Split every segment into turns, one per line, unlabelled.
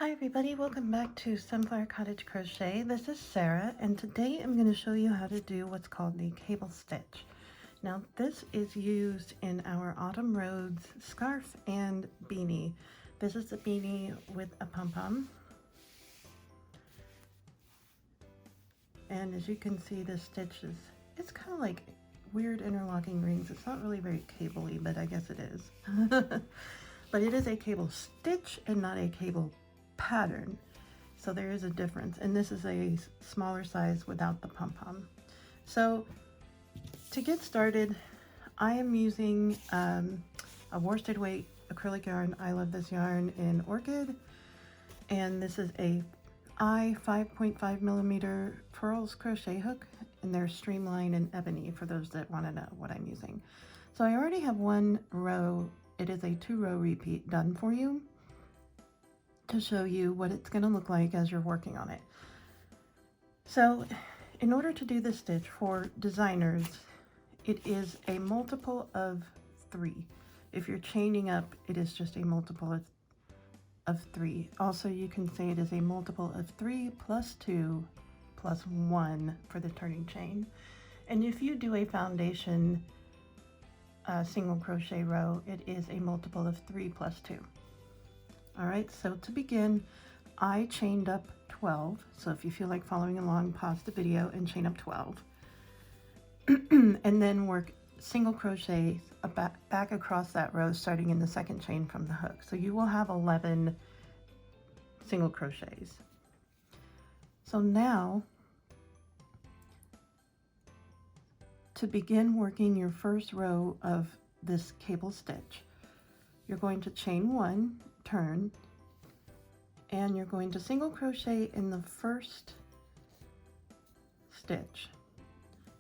Hi everybody, welcome back to Sunflower Cottage Crochet. This is Sarah, and today I'm going to show you how to do what's called the cable stitch. Now this is used in our Autumn Rose scarf and beanie. This is the beanie with a pom-pom. And as you can see, the stitch it's kind of like weird interlocking rings. It's not really very cable-y, but I guess it is. But it is a cable stitch and not a cable pattern, so there is a difference, and this is a smaller size without the pom-pom. So to get started, I am using a worsted weight acrylic yarn. I love this yarn in Orchid, and this is a I-5.5mm Furls crochet hook, and they're Streamline Ebony for those that want to know what I'm using. So I already have one row. It is a 2-row repeat done for you to show you what it's going to look like as you're working on it. So in order to do this stitch for designers, it is a multiple of 3. If you're chaining up, it is just a multiple of 3. Also, you can say it is a multiple of 3 plus 2 plus 1 for the turning chain. And if you do a foundation single crochet row, it is a multiple of 3 plus 2. All right, so to begin, I chained up 12. So if you feel like following along, pause the video and chain up 12. And then work single crochet back across that row, starting in the second chain from the hook. So you will have 11 single crochets. So now, to begin working your first row of this cable stitch, you're going to chain 1, turn, and you're going to single crochet in the first stitch,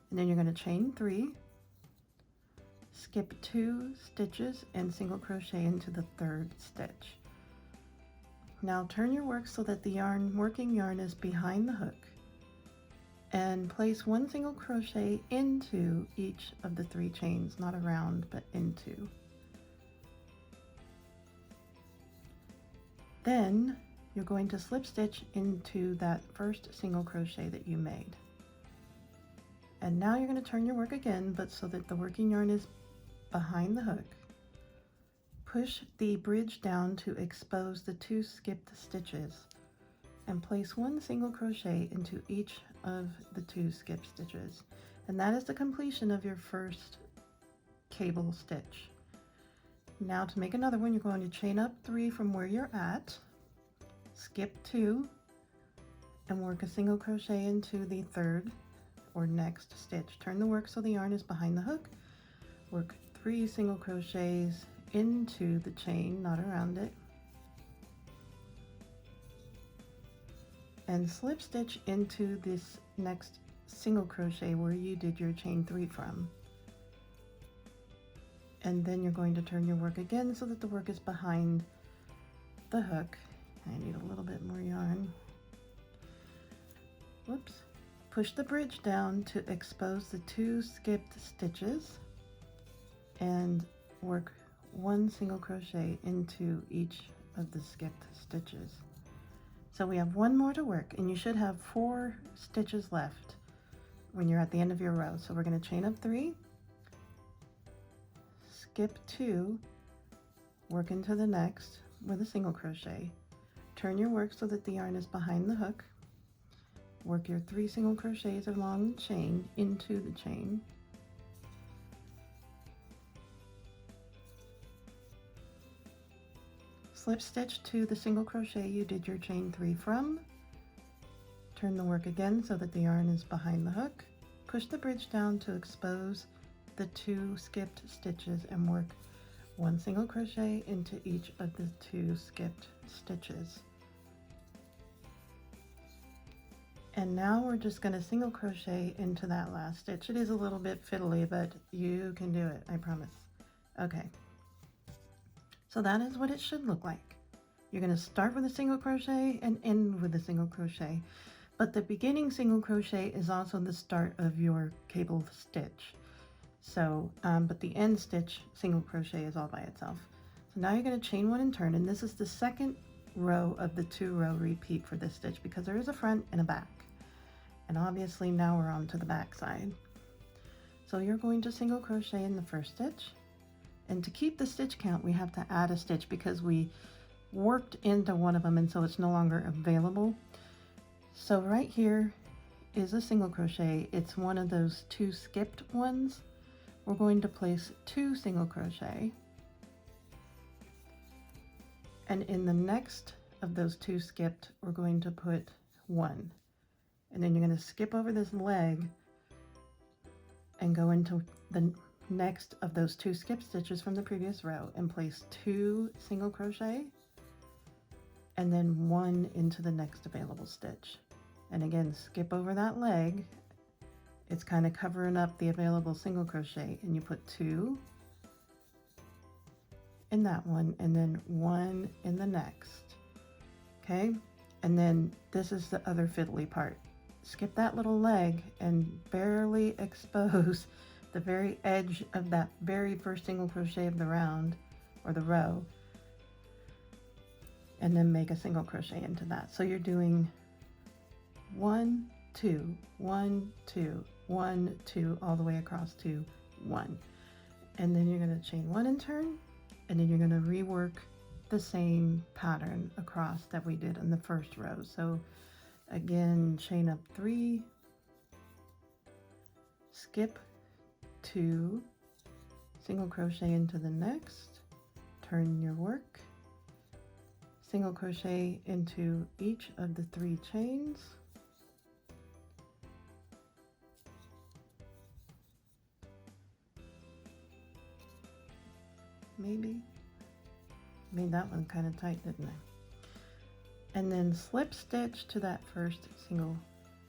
and then you're going to chain 3, skip 2 stitches, and single crochet into the third stitch. Now turn your work so that the working yarn is behind the hook, and place 1 single crochet into each of the 3 chains, not around but into. Then you're going to slip stitch into that first single crochet that you made. And now you're going to turn your work again, but so that the working yarn is behind the hook. Push the bridge down to expose the 2 skipped stitches, and place 1 single crochet into each of the 2 skipped stitches. And that is the completion of your first cable stitch. Now to make another one, you're going to chain up 3 from where you're at, skip 2, and work a single crochet into the third or next stitch. Turn the work so the yarn is behind the hook. Work 3 single crochets into the chain, not around it, and slip stitch into this next single crochet where you did your chain 3 from. And then you're going to turn your work again so that the work is behind the hook. I need a little bit more yarn. Whoops. Push the bridge down to expose the 2 skipped stitches, and work 1 single crochet into each of the skipped stitches. So we have 1 more to work, and you should have 4 stitches left when you're at the end of your row. So we're going to chain up 3, skip 2, work into the next with a single crochet, turn your work so that the yarn is behind the hook, work your 3 single crochets along the chain into the chain, slip stitch to the single crochet you did your chain 3 from, turn the work again so that the yarn is behind the hook, push the bridge down to expose the 2 skipped stitches, and work 1 single crochet into each of the 2 skipped stitches. And now we're just going to single crochet into that last stitch. It is a little bit fiddly, but you can do it, I promise. Okay, so that is what it should look like. You're going to start with a single crochet and end with a single crochet, but the beginning single crochet is also the start of your cable stitch. So, but the end stitch single crochet is all by itself. So now you're going to chain 1 and turn, and this is the second row of the 2-row repeat for this stitch because there is a front and a back. And obviously now we're on to the back side. So you're going to single crochet in the first stitch, and to keep the stitch count we have to add a stitch because we worked into one of them and so it's no longer available. So right here is a single crochet. It's one of those 2 skipped ones. We're going to place 2 single crochet, and in the next of those 2 skipped we're going to put 1, and then you're going to skip over this leg and go into the next of those 2 skip stitches from the previous row and place 2 single crochet and then 1 into the next available stitch. And again, skip over that leg. It's kind of covering up the available single crochet, and you put 2 in that one and then 1 in the next. Okay, and then this is the other fiddly part. Skip that little leg and barely expose the very edge of that very first single crochet of the round or the row, and then make a single crochet into that. So you're doing 1, 2, 1, 2, 1, 2 all the way across to 1, and then you're going to chain 1 and turn, and then you're going to rework the same pattern across that we did in the first row. So again, chain up 3, skip 2, single crochet into the next, turn your work, single crochet into each of the 3 chains, maybe made that one kind of tight, didn't I? And then slip stitch to that first single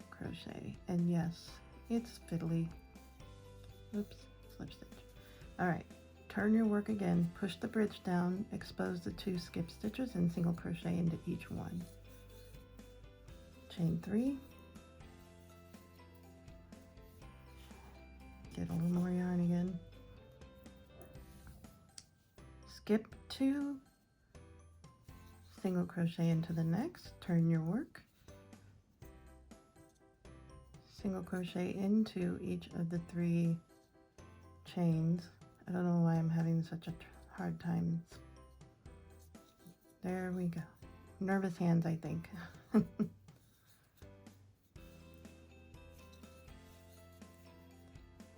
crochet, and yes, it's fiddly. Oops, slip stitch. All right, turn your work again, push the bridge down, expose the 2 skip stitches and single crochet into each one. Chain 3, get a little more yarn again, skip 2, single crochet into the next, turn your work, single crochet into each of the 3 chains. I don't know why I'm having such a hard time. There we go. Nervous hands, I think.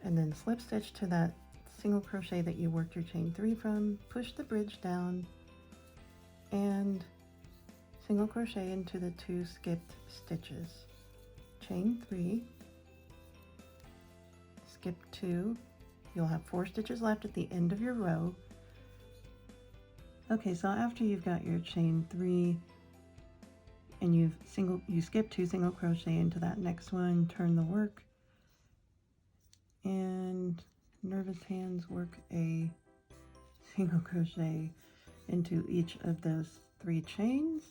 And then slip stitch to that single crochet that you worked your chain 3 from, push the bridge down, and single crochet into the 2 skipped stitches. Chain 3, skip 2, you'll have 4 stitches left at the end of your row. Okay, so after you've got your chain 3 and you skip 2 single crochet into that next one, turn the work, and nervous hands, work a single crochet into each of those 3 chains,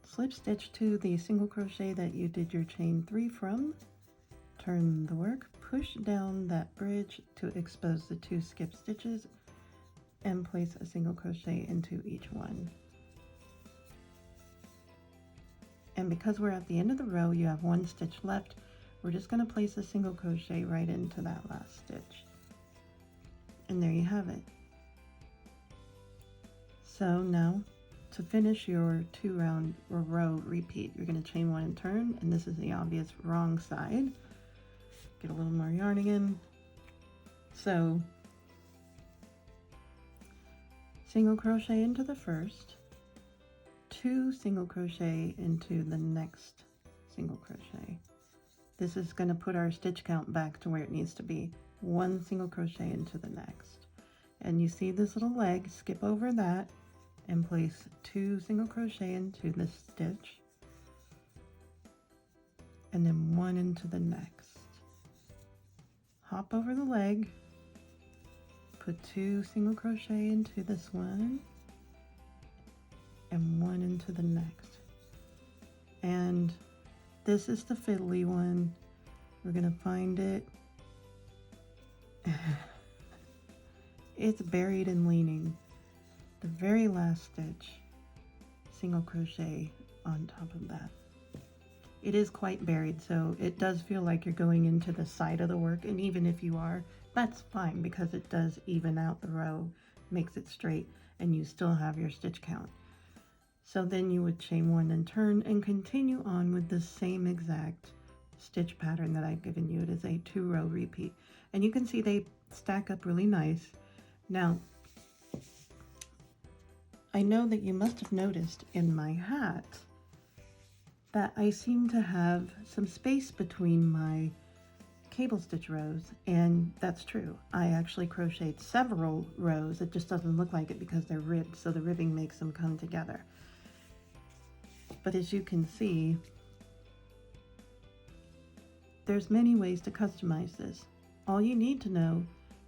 slip stitch to the single crochet that you did your chain 3 from, turn the work, push down that bridge to expose the 2 skip stitches, and place a single crochet into each one. And because we're at the end of the row, you have 1 stitch left, we're just going to place a single crochet right into that last stitch. And there you have it. So now, to finish your 2 row repeat, you're going to chain 1 and turn, and this is the obvious wrong side. Get a little more yarn again. So single crochet into the first, 2 single crochet into the next single crochet. This is going to put our stitch count back to where it needs to be. 1 single crochet into the next, and you see this little leg, skip over that and place 2 single crochet into this stitch, and then 1 into the next. Hop over the leg, put 2 single crochet into this one, and 1 into the next. And this is the fiddly one. We're gonna find it. it's buried and leaning. The very last stitch, single crochet on top of that. It is quite buried, so it does feel like you're going into the side of the work, and even if you are, that's fine because it does even out the row, makes it straight, and you still have your stitch count. So then you would chain 1 and turn and continue on with the same exact stitch pattern that I've given you. It is a 2-row repeat, and you can see they stack up really nice. Now, I know that you must have noticed in my hat that I seem to have some space between my cable stitch rows, and that's true. I actually crocheted several rows. It just doesn't look like it because they're ribbed, so the ribbing makes them come together. But as you can see, there's many ways to customize this. All you need to know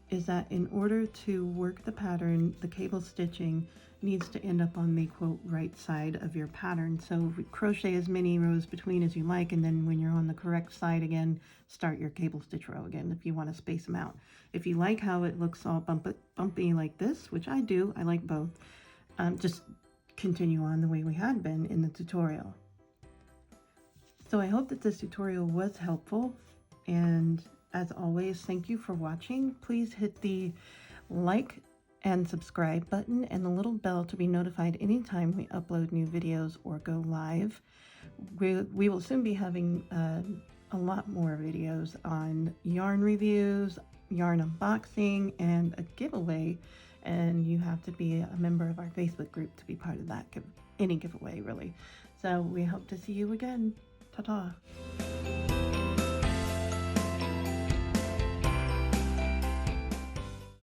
is that in order to work the pattern, the cable stitching needs to end up on the quote right side of your pattern. So crochet as many rows between as you like, and then when you're on the correct side again, start your cable stitch row again if you want to space them out. If you like how it looks all bumpy like this, which I do, I like both, just continue on the way we had been in the tutorial. So I hope that this tutorial was helpful, and as always, thank you for watching. Please hit the like and subscribe button and the little bell to be notified anytime we upload new videos or go live. We will soon be having a lot more videos on yarn reviews, yarn unboxing, and a giveaway, and you have to be a member of our Facebook group to be part of that, any giveaway really. So we hope to see you again. Ta-ta.